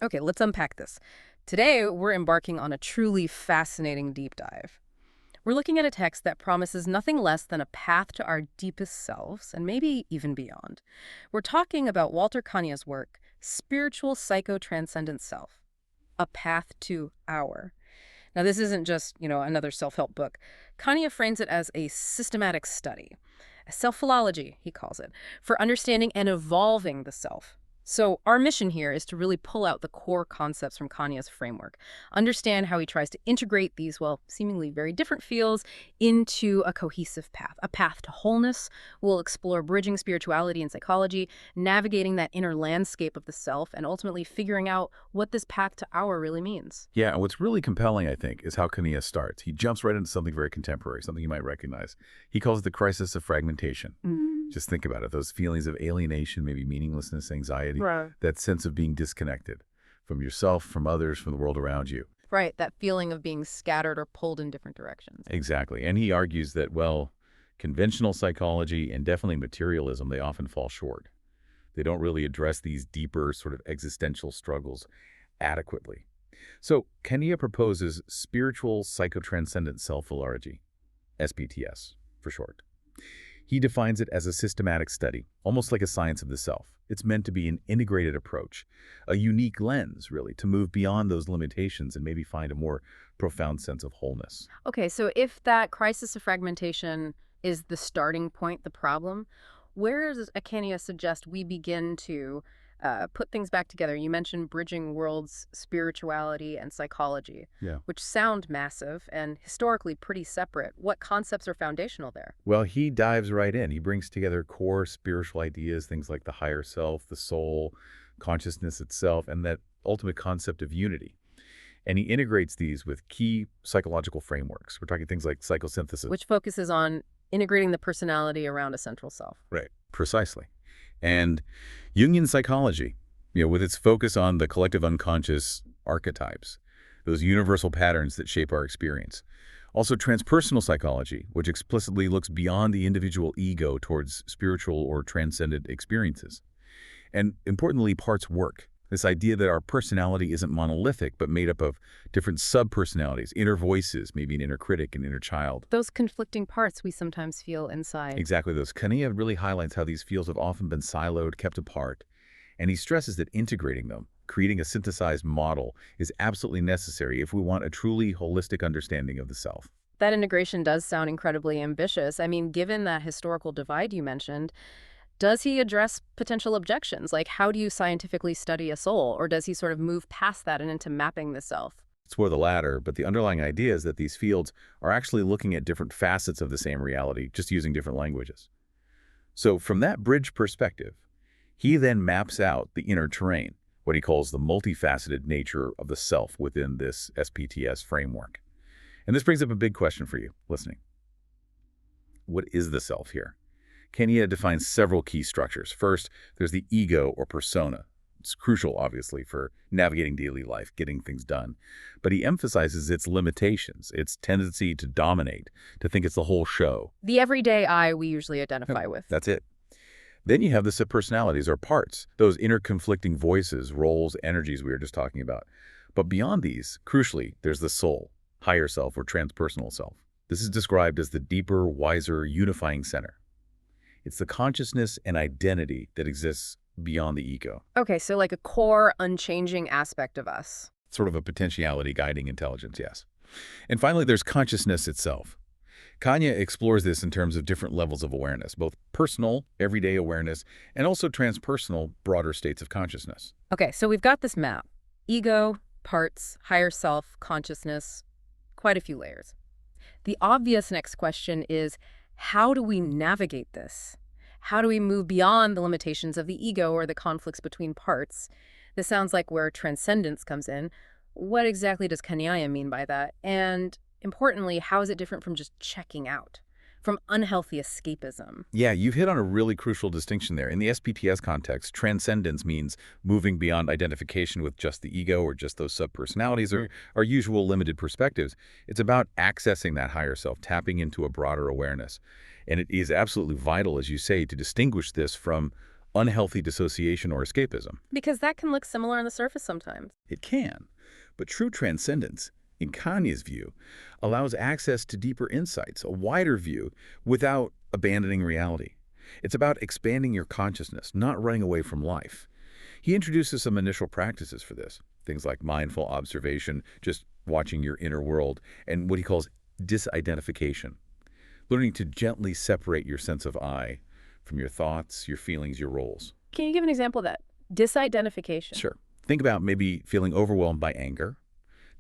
Okay, let's unpack this. Today, we're embarking on a truly fascinating deep dive. We're looking at a text that promises nothing less than a path to our deepest selves, and maybe even beyond. We're talking about Walter Kanya's work, Spiritual Psycho-Transcendent Self, A Path to Our. Now, this isn't just, another self-help book. Kanye frames it as a systematic study, a self-philology, he calls it, for understanding and evolving the self. So our mission here is to really pull out the core concepts from Kanye's framework, understand how he tries to integrate these, well, seemingly very different fields into a cohesive path, a path to wholeness. We'll explore bridging spirituality and psychology, navigating that inner landscape of the self, and ultimately figuring out what this path to our really means. Yeah, and what's really compelling, I think, is how Kanye starts. He jumps right into something very contemporary, something you might recognize. He calls it the crisis of fragmentation. Just think about it, those feelings of alienation, maybe meaninglessness, anxiety, Right. that sense of being disconnected from yourself, from others, from the world around you. Right, that feeling of being scattered or pulled in different directions. Exactly. And he argues that, well, conventional psychology and definitely materialism, they often fall short. They don't really address these deeper sort of existential struggles adequately. So Kanye proposes spiritual psychotranscendent self-philology, SPTS for short. He defines it as a systematic study, almost like a science of the self. It's meant to be an integrated approach, a unique lens, really, to move beyond those limitations and maybe find a more profound sense of wholeness. Okay, so if that crisis of fragmentation is the starting point, the problem, where does Akania suggest we begin to put things back together? You mentioned bridging worlds, spirituality, and psychology, Yeah. which sound massive and historically pretty separate. What concepts are foundational there? Well, he dives right in. He brings together core spiritual ideas, things like the higher self, the soul, consciousness itself, and that ultimate concept of unity. And he integrates these with key psychological frameworks. We're talking things like psychosynthesis. Which focuses on integrating the personality around a central self. Right. Precisely. And Jungian psychology, with its focus on the collective unconscious archetypes, those universal patterns that shape our experience. Also transpersonal psychology, which explicitly looks beyond the individual ego towards spiritual or transcendent experiences. And importantly, parts work. This idea that our personality isn't monolithic, but made up of different sub-personalities, inner voices, maybe an inner critic, an inner child. Those conflicting parts we sometimes feel inside. Exactly those. Kanye really highlights how these fields have often been siloed, kept apart, and he stresses that integrating them, creating a synthesized model, is absolutely necessary if we want a truly holistic understanding of the self. That integration does sound incredibly ambitious. I mean, given that historical divide you mentioned, does he address potential objections? Like, how do you scientifically study a soul? Or does he sort of move past that and into mapping the self? It's more the latter, but the underlying idea is that these fields are actually looking at different facets of the same reality, just using different languages. So from that bridge perspective, he then maps out the inner terrain, what he calls the multifaceted nature of the self within this SPTS framework. And this brings up a big question for you, listening. What is the self here? Kanye defines several key structures. First, there's the ego or persona. It's crucial, obviously, for navigating daily life, getting things done. But he emphasizes its limitations, its tendency to dominate, to think it's the whole show. The everyday I we usually identify with. That's it. Then you have the subpersonalities or parts, those inner conflicting voices, roles, energies we were just talking about. But beyond these, crucially, there's the soul, higher self or transpersonal self. This is described as the deeper, wiser, unifying center. It's the consciousness and identity that exists beyond the ego. Okay, so like a core, unchanging aspect of us. Sort of a potentiality guiding intelligence, yes. And finally, there's consciousness itself. Kanye explores this in terms of different levels of awareness, both personal, everyday awareness, and also transpersonal, broader states of consciousness. Okay, so we've got this map. Ego, parts, higher self, consciousness, quite a few layers. The obvious next question is, how do we navigate this? How do we move beyond the limitations of the ego or the conflicts between parts? This sounds like where transcendence comes in. What exactly does Kanye mean by that? And importantly, how is it different from just checking out, from unhealthy escapism? Yeah, you've hit on a really crucial distinction there. In the SPTS context, transcendence means moving beyond identification with just the ego or just those subpersonalities or our usual limited perspectives. It's about accessing that higher self, tapping into a broader awareness. And it is absolutely vital, as you say, to distinguish this from unhealthy dissociation or escapism. Because that can look similar on the surface sometimes. It can, but true transcendence, in Kanye's view, allows access to deeper insights, a wider view, without abandoning reality. It's about expanding your consciousness, not running away from life. He introduces some initial practices for this, things like mindful observation, just watching your inner world, and what he calls disidentification, learning to gently separate your sense of I from your thoughts, your feelings, your roles. Can you give an example of that? Disidentification. Sure. Think about maybe feeling overwhelmed by anger.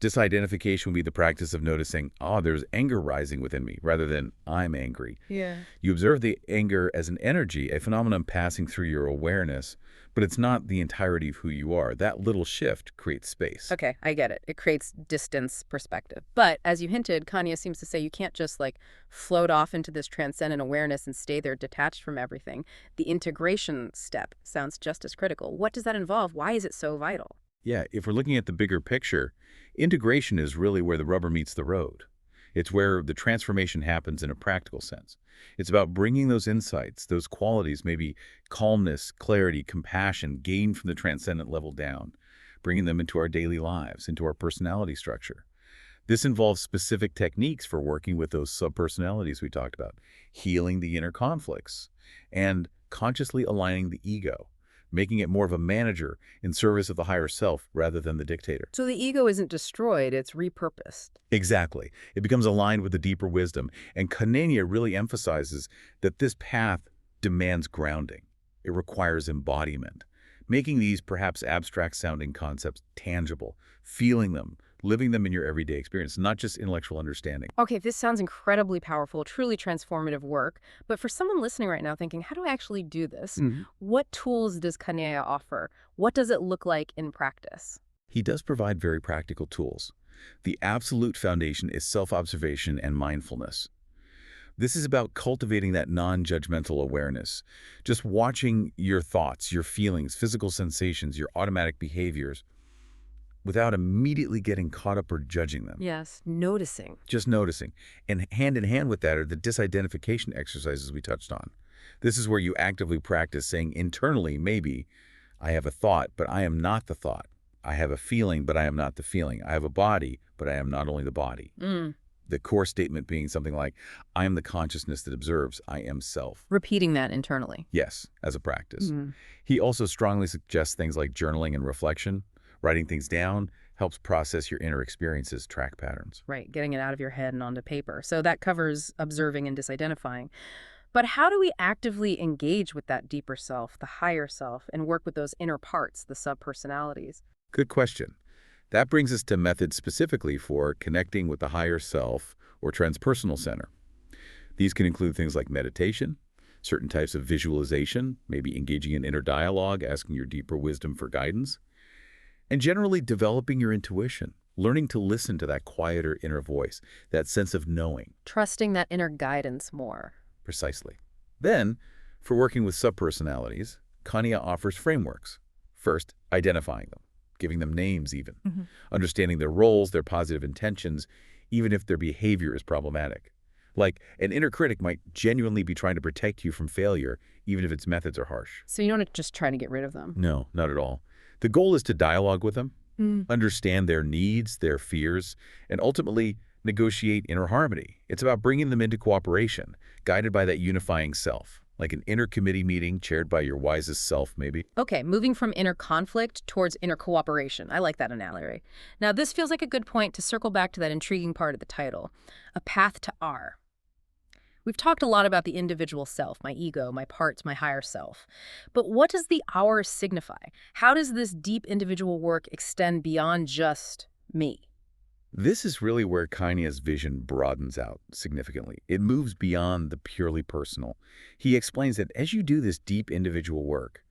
Disidentification would be the practice of noticing, there's anger rising within me, rather than I'm angry. Yeah. You observe the anger as an energy, a phenomenon passing through your awareness, but it's not the entirety of who you are. That little shift creates space. Okay, I get it. It creates distance perspective. But as you hinted, Kanye seems to say you can't just float off into this transcendent awareness and stay there detached from everything. The integration step sounds just as critical. What does that involve? Why is it so vital? Yeah, if we're looking at the bigger picture, integration is really where the rubber meets the road. It's where the transformation happens in a practical sense. It's about bringing those insights, those qualities, maybe calmness, clarity, compassion, gained from the transcendent level down, bringing them into our daily lives, into our personality structure. This involves specific techniques for working with those subpersonalities we talked about, healing the inner conflicts, and consciously aligning the ego, making it more of a manager in service of the higher self rather than the dictator. So the ego isn't destroyed, it's repurposed. Exactly. It becomes aligned with the deeper wisdom. And Kanenya really emphasizes that this path demands grounding. It requires embodiment, making these perhaps abstract-sounding concepts tangible, feeling them, living them in your everyday experience, not just intellectual understanding. Okay, this sounds incredibly powerful, truly transformative work. But for someone listening right now thinking, how do I actually do this? What tools does Kanye offer? What does it look like in practice? He does provide very practical tools. The absolute foundation is self-observation and mindfulness. This is about cultivating that non-judgmental awareness, just watching your thoughts, your feelings, physical sensations, your automatic behaviors, without immediately getting caught up or judging them. Yes, noticing. Just noticing. And hand in hand with that are the disidentification exercises we touched on. This is where you actively practice saying internally, maybe, I have a thought, but I am not the thought. I have a feeling, but I am not the feeling. I have a body, but I am not only the body. The core statement being something like, I am the consciousness that observes. I am self. Repeating that internally. Yes, as a practice. He also strongly suggests things like journaling and reflection. Writing things down helps process your inner experiences, track patterns. Right, getting it out of your head and onto paper. So that covers observing and disidentifying. But how do we actively engage with that deeper self, the higher self, and work with those inner parts, the subpersonalities? Good question. That brings us to methods specifically for connecting with the higher self or transpersonal center. These can include things like meditation, certain types of visualization, maybe engaging in inner dialogue, asking your deeper wisdom for guidance, and generally developing your intuition, learning to listen to that quieter inner voice, that sense of knowing. Trusting that inner guidance more. Precisely. Then, for working with subpersonalities, Kanye offers frameworks. First, identifying them, giving them names even, understanding their roles, their positive intentions, even if their behavior is problematic. Like, an inner critic might genuinely be trying to protect you from failure, even if its methods are harsh. So you don't just try to get rid of them? No, not at all. The goal is to dialogue with them, understand their needs, their fears, and ultimately negotiate inner harmony. It's about bringing them into cooperation, guided by that unifying self, like an inner committee meeting chaired by your wisest self, maybe. Okay, moving from inner conflict towards inner cooperation. I like that analogy. Now, this feels like a good point to circle back to that intriguing part of the title, a path to R. We've talked a lot about the individual self, my ego, my parts, my higher self. But what does the hour signify? How does this deep individual work extend beyond just me? This is really where Kanye's vision broadens out significantly. It moves beyond the purely personal. He explains that as you do this deep individual work,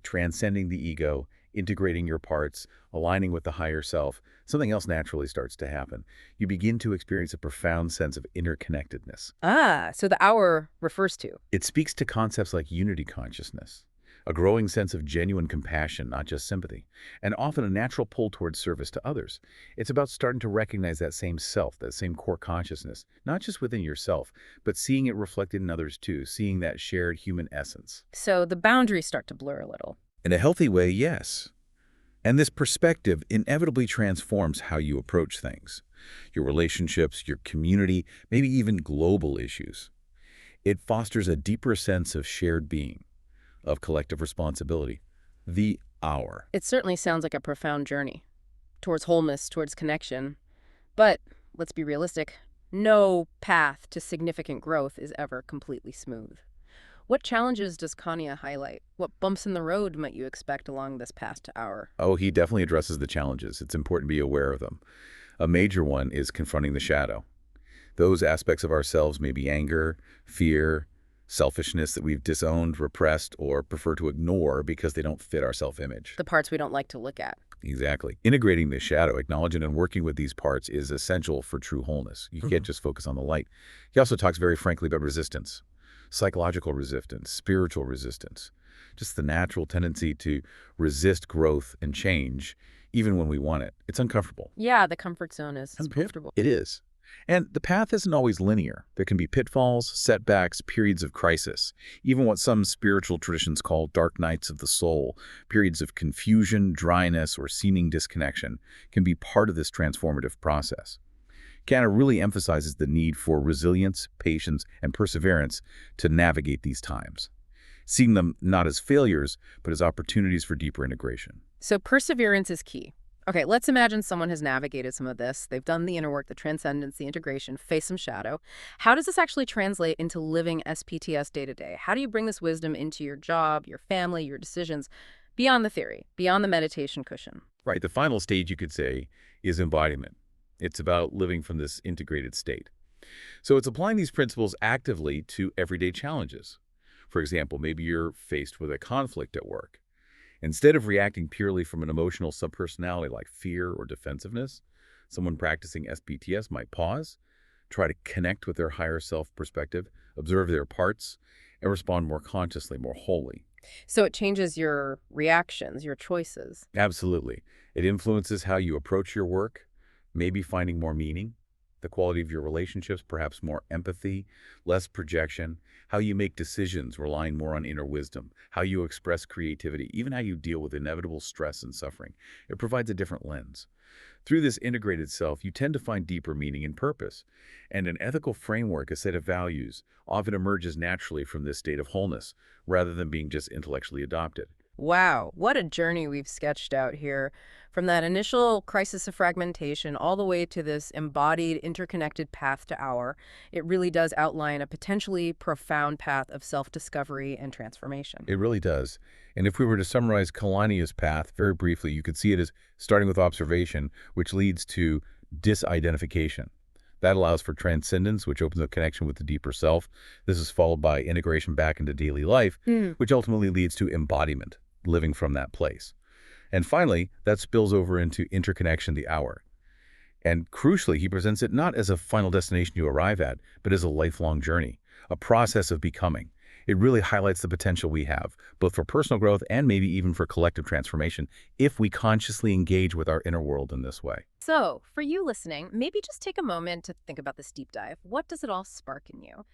transcending the ego, integrating your parts, aligning with the higher self, something else naturally starts to happen. You begin to experience a profound sense of interconnectedness. Ah, so the hour refers to. It speaks to concepts like unity consciousness, a growing sense of genuine compassion, not just sympathy, and often a natural pull towards service to others. It's about starting to recognize that same self, that same core consciousness, not just within yourself, but seeing it reflected in others too, seeing that shared human essence. So the boundaries start to blur a little. In a healthy way, yes. And this perspective inevitably transforms how you approach things, your relationships, your community, maybe even global issues. It fosters a deeper sense of shared being, of collective responsibility, the our. It certainly sounds like a profound journey towards wholeness, towards connection. But let's be realistic. No path to significant growth is ever completely smooth. What challenges does Kanya highlight? What bumps in the road might you expect along this path to hour? Oh, he definitely addresses the challenges. It's important to be aware of them. A major one is confronting the shadow. Those aspects of ourselves may be anger, fear, selfishness that we've disowned, repressed, or prefer to ignore because they don't fit our self-image. The parts we don't like to look at. Exactly. Integrating the shadow, acknowledging and working with these parts is essential for true wholeness. You can't just focus on the light. He also talks very frankly about resistance, psychological resistance, spiritual resistance, just the natural tendency to resist growth and change, even when we want it. It's uncomfortable. Yeah, the comfort zone is Uncomfortable. comfortable. It is. And the path isn't always linear. There can be pitfalls, setbacks, periods of crisis, even what some spiritual traditions call dark nights of the soul, periods of confusion, dryness, or seeming disconnection, can be part of this transformative process. Canna really emphasizes the need for resilience, patience, and perseverance to navigate these times, seeing them not as failures, but as opportunities for deeper integration. So perseverance is key. Okay, let's imagine someone has navigated some of this. They've done the inner work, the transcendence, the integration, faced some shadow. How does this actually translate into living SPTS day to day? How do you bring this wisdom into your job, your family, your decisions, beyond the theory, beyond the meditation cushion? Right, the final stage, you could say, is embodiment. It's about living from this integrated state. So it's applying these principles actively to everyday challenges. For example, maybe you're faced with a conflict at work. Instead of reacting purely from an emotional subpersonality like fear or defensiveness, someone practicing SPTS might pause, try to connect with their higher self perspective, observe their parts, and respond more consciously, more wholly. So it changes your reactions, your choices. Absolutely. It influences how you approach your work, maybe finding more meaning, the quality of your relationships, perhaps more empathy, less projection, how you make decisions relying more on inner wisdom, how you express creativity, even how you deal with inevitable stress and suffering. It provides a different lens. Through this integrated self, you tend to find deeper meaning and purpose. And an ethical framework, a set of values, often emerges naturally from this state of wholeness, rather than being just intellectually adopted. Wow, what a journey we've sketched out here. From that initial crisis of fragmentation all the way to this embodied, interconnected path to hour, it really does outline a potentially profound path of self-discovery and transformation. It really does. And if we were to summarize Kalania's path very briefly, you could see it as starting with observation, which leads to disidentification. That allows for transcendence, which opens a connection with the deeper self. This is followed by integration back into daily life, which ultimately leads to embodiment, living from that place. And finally, that spills over into interconnection, the hour. And crucially, he presents it not as a final destination you arrive at, but as a lifelong journey, a process of becoming. It really highlights the potential we have, both for personal growth and maybe even for collective transformation, if we consciously engage with our inner world in this way. So, for you listening, maybe just take a moment to think about this deep dive. What does it all spark in you?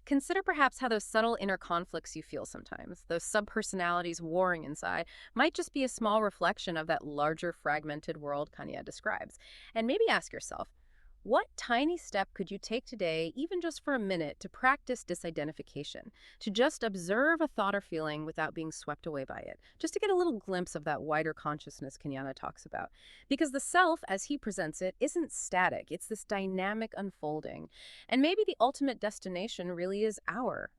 Consider perhaps how those subtle inner conflicts you feel sometimes, those subpersonalities warring inside, might just be a small reflection of that larger fragmented world Kanya describes. And maybe ask yourself, what tiny step could you take today, even just for a minute, to practice disidentification, to just observe a thought or feeling without being swept away by it, just to get a little glimpse of that wider consciousness Kenyana talks about? Because the self, as he presents it, isn't static. It's this dynamic unfolding. And maybe the ultimate destination really is our